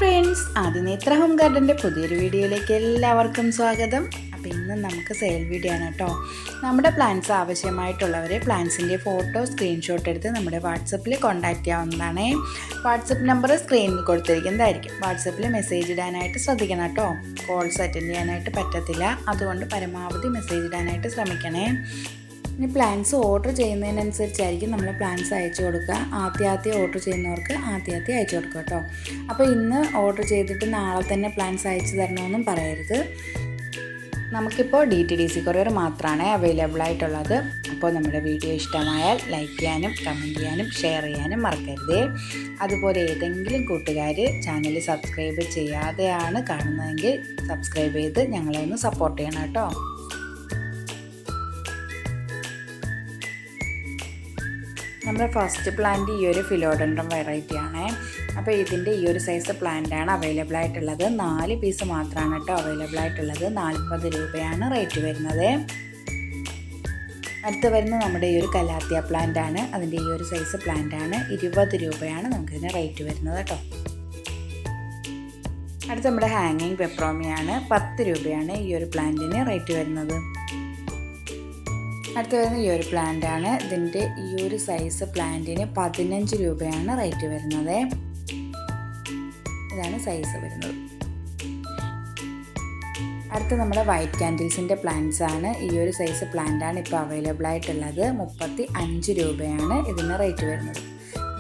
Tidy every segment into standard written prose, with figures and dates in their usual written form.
Friends, ആദിനേത്ര home ഗാർഡൻ്റെ പുതിയൊരു വീഡിയോയിലേക്ക് എല്ലാവർക്കും സ്വാഗതം. അപ്പോൾ ഇന്ന് നമുക്ക് സെയിൽ വീഡിയോ ആണ് കേട്ടോ. നമ്മുടെ പ്ലാന്റ്സ് ആവശ്യമായിട്ടുള്ളവർ പ്ലാന്റ്സിൻ്റെ ഫോട്ടോ സ്ക്രീൻഷോട്ട് എടുത്ത് നമ്മുടെ വാട്സപ്പിൽ കോൺടാക്റ്റ് ചെയ്യാവുന്നതാണ്. വാട്സപ്പ് നമ്പർ സ്ക്രീനിൽ കൊടുത്തിരിക്കുന്നതായിരിക്കും. വാട്സപ്പിൽ മെസ്സേജ് ഇടാനായിട്ട് ശ്രദ്ധിക്കണം കേട്ടോ. കോൾസ് അറ്റൻഡ് ചെയ്യാനായിട്ട് പറ്റത്തില്ല, അതുകൊണ്ട് പരമാവധി മെസ്സേജ് ഇടാനായിട്ട് ശ്രമിക്കണേ. ഇനി പ്ലാൻസ് ഓർഡർ ചെയ്യുന്നതിനനുസരിച്ചായിരിക്കും നമ്മൾ പ്ലാൻസ് അയച്ചു കൊടുക്കുക. ആദ്യം ഓർഡർ ചെയ്യുന്നവർക്ക് ആദ്യം അയച്ചു കൊടുക്കുക കേട്ടോ. അപ്പോൾ ഇന്ന് ഓർഡർ ചെയ്തിട്ട് നാളെ തന്നെ പ്ലാൻസ് അയച്ചു തരണമെന്നും പറയരുത്. നമുക്കിപ്പോൾ DTDC കൊറിയർ മാത്രമാണ് അവൈലബിൾ ആയിട്ടുള്ളത്. അപ്പോൾ നമ്മുടെ വീഡിയോ ഇഷ്ടമായാൽ ലൈക്ക് ചെയ്യാനും കമൻറ്റ് ചെയ്യാനും ഷെയർ ചെയ്യാനും മറക്കരുതേ. അതുപോലെ ഏതെങ്കിലും കൂട്ടുകാർ ചാനൽ സബ്സ്ക്രൈബ് ചെയ്യാതെയാണ് കാണുന്നതെങ്കിൽ സബ്സ്ക്രൈബ് ചെയ്ത് ഞങ്ങളെ ഒന്ന് സപ്പോർട്ട് ചെയ്യണം കേട്ടോ. നമ്മുടെ ഫസ്റ്റ് പ്ലാന്റ് ഈ ഒരു ഫിലോഡൻഡ്രം വെറൈറ്റി ആണ്. അപ്പോൾ ഇതിൻ്റെ ഈ ഒരു സൈസ് പ്ലാന്റാണ് അവൈലബിൾ ആയിട്ടുള്ളത്. 4 പീസ് മാത്രമാണ് കേട്ടോ അവൈലബിൾ ആയിട്ടുള്ളത്. 40 രൂപയാണ് റേറ്റ് വരുന്നത്. അടുത്ത് വരുന്നത് നമ്മുടെ ഈ ഒരു കലാത്തിയ പ്ലാന്റ് ആണ്. അതിൻ്റെ ഈ ഒരു സൈസ് പ്ലാന്റ് ആണ്. 20 രൂപയാണ് നമുക്കിതിന് റേറ്റ് വരുന്നത് കേട്ടോ. അടുത്ത് നമ്മുടെ ഹാങ്ങിങ് പെപ്രോമിയാണ്. 10 രൂപയാണ് ഈ ഒരു പ്ലാന്റിന് റേറ്റ് വരുന്നത്. അടുത്ത് വരുന്ന ഈ ഒരു പ്ലാന്റ് ആണ്. ഇതിൻ്റെ ഈ ഒരു സൈസ് പ്ലാന്റിന് 15 രൂപയാണ് റേറ്റ് വരുന്നത്. ഇതാണ് സൈസ് വരുന്നത്. അടുത്ത് നമ്മുടെ വൈറ്റ് കാൻഡിൽസിൻ്റെ പ്ലാന്റ്സ് ആണ്. ഈ ഒരു സൈസ് പ്ലാന്റ് ആണ് ഇപ്പോൾ അവൈലബിൾ ആയിട്ടുള്ളത്. 35 രൂപയാണ് ഇതിന് റേറ്റ് വരുന്നത്.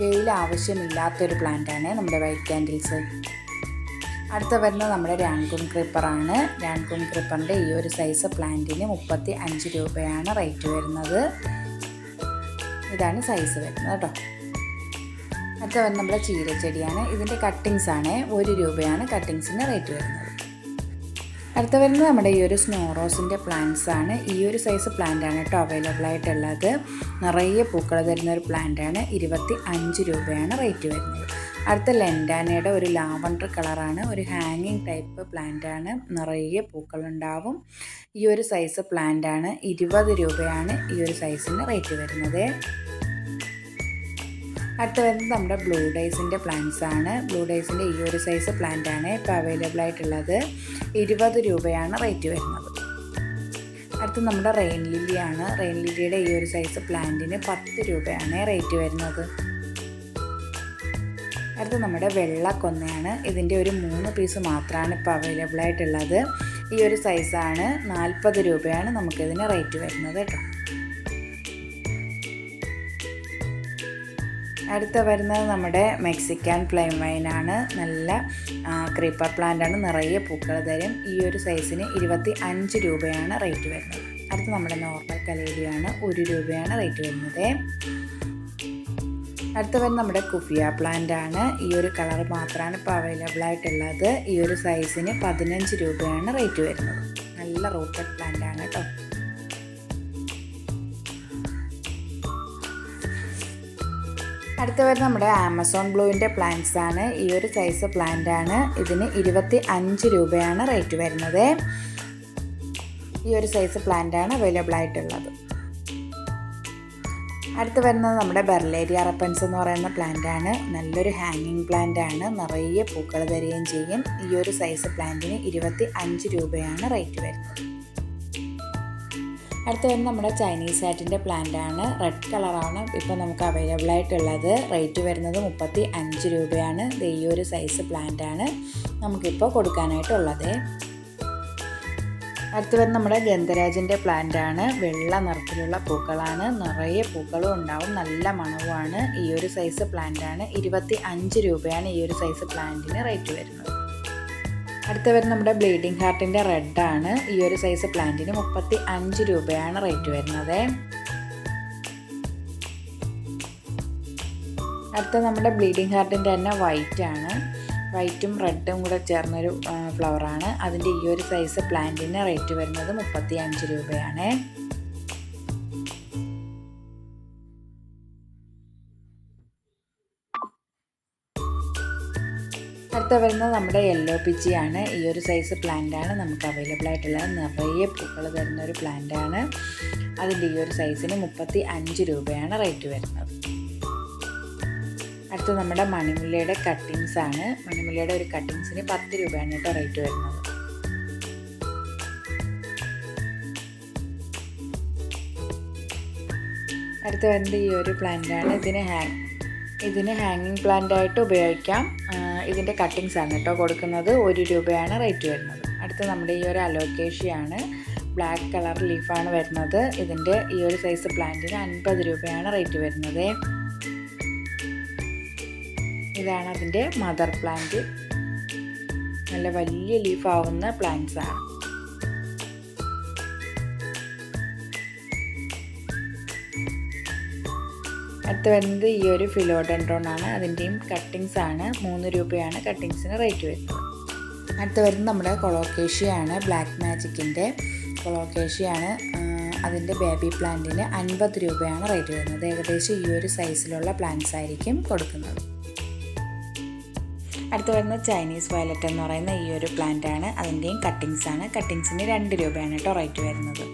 വെയിൽ ആവശ്യമില്ലാത്തൊരു പ്ലാന്റ് ആണ് നമ്മുടെ വൈറ്റ് കാൻഡിൽസ്. അടുത്ത വരുന്നത് നമ്മുടെ രാൻകൂൺ ക്രീപ്പറാണ്. രാൻകൂൺ ക്രീപ്പറിൻ്റെ ഈ ഒരു സൈസ് പ്ലാന്റിന് 35 രൂപയാണ് റേറ്റ് വരുന്നത്. ഇതാണ് സൈസ് വരുന്നത് കേട്ടോ. അടുത്ത വരുന്നത് നമ്മുടെ ചീരച്ചെടിയാണ്. ഇതിൻ്റെ കട്ടിങ്സ് ആണ്. 1 രൂപയാണ് കട്ടിങ്സിന് റേറ്റ് വരുന്നത്. അടുത്ത വരുന്നത് നമ്മുടെ ഈ ഒരു സ്നോ റോസിൻ്റെ പ്ലാന്റ്സ് ആണ്. ഈ ഒരു സൈസ് പ്ലാന്റ് ആണ് കേട്ടോ അവൈലബിൾ ആയിട്ടുള്ളത്. നിറയെ പൂക്കൾ തരുന്ന ഒരു പ്ലാന്റ് ആണ്. 25 രൂപയാണ് റേറ്റ് വരുന്നത്. അടുത്ത ലെൻഡാനയുടെ ഒരു ലാവണ്ടർ കളറാണ്. ഒരു ഹാങ്ങിങ് ടൈപ്പ് പ്ലാന്റ് ആണ്. നിറയെ പൂക്കളുണ്ടാവും. ഈ ഒരു സൈസ് പ്ലാന്റ് ആണ്. 20 രൂപയാണ് ഈ ഒരു സൈസിന് റേറ്റ് വരുന്നത്. അടുത്ത വരുന്നത് നമ്മുടെ ബ്ലൂ ഡേയ്സിൻ്റെ പ്ലാന്റ്സ് ആണ്. ബ്ലൂ ഡേയ്സിൻ്റെ ഈ ഒരു സൈസ് പ്ലാന്റ് ആണ് ഇപ്പോൾ അവൈലബിൾ ആയിട്ടുള്ളത്. 20 രൂപയാണ് റേറ്റ് വരുന്നത്. അടുത്ത് നമ്മുടെ റെയിൻ ലില്ലിയാണ്. റെയിൻ ലില്ലിയുടെ ഈ ഒരു സൈസ് പ്ലാന്റിന് 10 രൂപയാണ് റേറ്റ് വരുന്നത്. അടുത്ത് നമ്മുടെ വെള്ളക്കൊന്നയാണ്. ഇതിൻ്റെ ഒരു 3 പീസ് മാത്രമാണ് ഇപ്പോൾ അവൈലബിൾ ആയിട്ടുള്ളത്. ഈ ഒരു സൈസാണ്. 40 രൂപയാണ് നമുക്കിതിന് റേറ്റ് വരുന്നത് കേട്ടോ. അടുത്ത വരുന്നത് നമ്മുടെ മെക്സിക്കൻ ഫ്ലെയിം വൈനാണ്. നല്ല ക്രീപ്പർ പ്ലാന്റ് ആണ്. നിറയെ പൂക്കൾ തരും. ഈ ഒരു സൈസിന് 25 രൂപയാണ് റേറ്റ് വരുന്നത്. അടുത്ത് നമ്മുടെ നോർമൽ കലേഡിയാണ്. 1 രൂപയാണ് റേറ്റ് വരുന്നത്. അടുത്ത വരുന്നത് നമ്മുടെ കുഫിയ പ്ലാന്റ് ആണ്. ഈ ഒരു കളർ മാത്രമാണ് ഇപ്പോൾ അവൈലബിൾ ആയിട്ടുള്ളത്. ഈ ഒരു സൈസിന് 15 രൂപയാണ് റേറ്റ് വരുന്നത്. നല്ല റൂട്ടഡ് പ്ലാന്റ് ആണ് കേട്ടോ. അടുത്ത വരുന്നത് നമ്മുടെ ആമസോൺ ബ്ലൂവിൻ്റെ പ്ലാന്റ്സ് ആണ്. ഈ ഒരു സൈസ് പ്ലാന്റ് ആണ്. ഇതിന് 25 രൂപയാണ് റേറ്റ് വരുന്നത്. ഈ ഒരു സൈസ് പ്ലാന്റ് ആണ് അവൈലബിൾ ആയിട്ടുള്ളത്. അടുത്ത് വരുന്നത് നമ്മുടെ ബെർലേരിയ റപ്പൻസ് എന്ന് പറയുന്ന പ്ലാന്റ് ആണ്. നല്ലൊരു ഹാങ്ങിങ് പ്ലാന്റ് ആണ്. നിറയെ പൂക്കൾ തരികയും ചെയ്യും. ഈ ഒരു സൈസ് പ്ലാന്റിന് 25 രൂപയാണ് റേറ്റ് വരുന്നത്. അടുത്ത് വരുന്നത് നമ്മുടെ ചൈനീസ് ഹാറ്റിൻ്റെ പ്ലാന്റ് ആണ്. റെഡ് കളറാണ് ഇപ്പോൾ നമുക്ക് അവൈലബിൾ ആയിട്ടുള്ളത്. റേറ്റ് വരുന്നത് 35 രൂപയാണ്. ഈ ഒരു സൈസ് പ്ലാന്റ് ആണ് നമുക്കിപ്പോൾ കൊടുക്കാനായിട്ടുള്ളത്. അടുത്ത് വരുന്ന നമ്മുടെ ഗന്ധരാജിൻ്റെ പ്ലാന്റ് ആണ്. വെള്ള നിറത്തിലുള്ള പൂക്കളാണ്. നിറയെ പൂക്കളും ഉണ്ടാവും. നല്ല മണവുമാണ്. ഈ ഒരു സൈസ് പ്ലാന്റ് ആണ്. 25 രൂപയാണ് ഈ ഒരു സൈസ് പ്ലാന്റിന് റേറ്റ് വരുന്നത്. അടുത്ത് വരുന്ന നമ്മുടെ ബ്ലീഡിംഗ് ഹാർട്ടിൻ്റെ റെഡ് ആണ്. ഈ ഒരു സൈസ് പ്ലാന്റിന് 35 രൂപയാണ് റേറ്റ് വരുന്നത്. അടുത്ത നമ്മുടെ ബ്ലീഡിംഗ് ഹാർട്ടിൻ്റെ തന്നെ വൈറ്റ് ആണ്. വൈറ്റും റെഡും കൂടെ ചേർന്നൊരു ഫ്ലവറാണ്. അതിൻ്റെ ഈ ഒരു സൈസ് പ്ലാന്റിന് റേറ്റ് വരുന്നത് 35 രൂപയാണ്. അടുത്ത വരുന്നത് നമ്മുടെ യെല്ലോ പിച്ചിയാണ്. ഈ ഒരു സൈസ് പ്ലാന്റ് ആണ് നമുക്ക് അവൈലബിൾ ആയിട്ടുള്ളത്. നിറയെ പൂക്കൾ തരുന്ന ഒരു പ്ലാന്റ് ആണ്. അതിൻ്റെ ഈ ഒരു സൈസിന് 35 രൂപയാണ് റേറ്റ് വരുന്നത്. അടുത്ത നമ്മുടെ മണിമുല്ലയുടെ കട്ടിങ്സ് ആണ്. മണിമുല്ലയുടെ ഒരു കട്ടിങ്സിന് 10 രൂപയാണ് കേട്ടോ റേറ്റ് വരുന്നത്. അടുത്ത വരുന്നത് ഈ ഒരു പ്ലാന്റ് ആണ്. ഇതിന് ഹാങ്ങിങ് പ്ലാന്റ് ആയിട്ട് ഉപയോഗിക്കാം. ഇതിൻ്റെ കട്ടിങ്സ് ആണ് കേട്ടോ കൊടുക്കുന്നത്. 1 രൂപയാണ് റേറ്റ് വരുന്നത്. അടുത്ത നമ്മുടെ ഈ ഒരു അലോക്കേഷ്യയാണ്. ബ്ലാക്ക് കളർ ലീഫാണ് വരുന്നത്. ഇതിൻ്റെ ഈ ഒരു സൈസ് പ്ലാന്റിന് 50 രൂപയാണ് റേറ്റ് വരുന്നത്. ഇതാണ് അതിൻ്റെ മദർ പ്ലാന്റ്. നല്ല വലിയ ലീഫാവുന്ന പ്ലാന്റ്സ് ആണ്. അടുത്ത് വരുന്നത് ഈ ഒരു ഫിലോഡെൻഡ്രോൺ ആണ്. അതിൻ്റെയും കട്ടിങ്സ് ആണ്. 3 രൂപയാണ് കട്ടിങ്സിന് റേറ്റ് വരുന്നത്. അടുത്ത് വരുന്നത് നമ്മുടെ കൊളോക്കേഷ്യയാണ്. ബ്ലാക്ക് മാജിക്കിൻ്റെ കൊളോക്കേഷ്യയാണ്. അതിൻ്റെ ബേബി പ്ലാന്റിന് 50 രൂപയാണ് റേറ്റ് വരുന്നത്. ഏകദേശം ഈ ഒരു സൈസിലുള്ള പ്ലാന്റ്സ് ആയിരിക്കും കൊടുക്കുന്നത്. അടുത്ത് വരുന്നത് ചൈനീസ് വയലറ്റ് എന്ന് പറയുന്ന ഈ ഒരു പ്ലാന്റ് ആണ്. അതിൻ്റെയും കട്ടിങ്സ് ആണ്. കട്ടിങ്സിന് 2 രൂപയാണ് കേട്ടോ റേറ്റ് വരുന്നത്.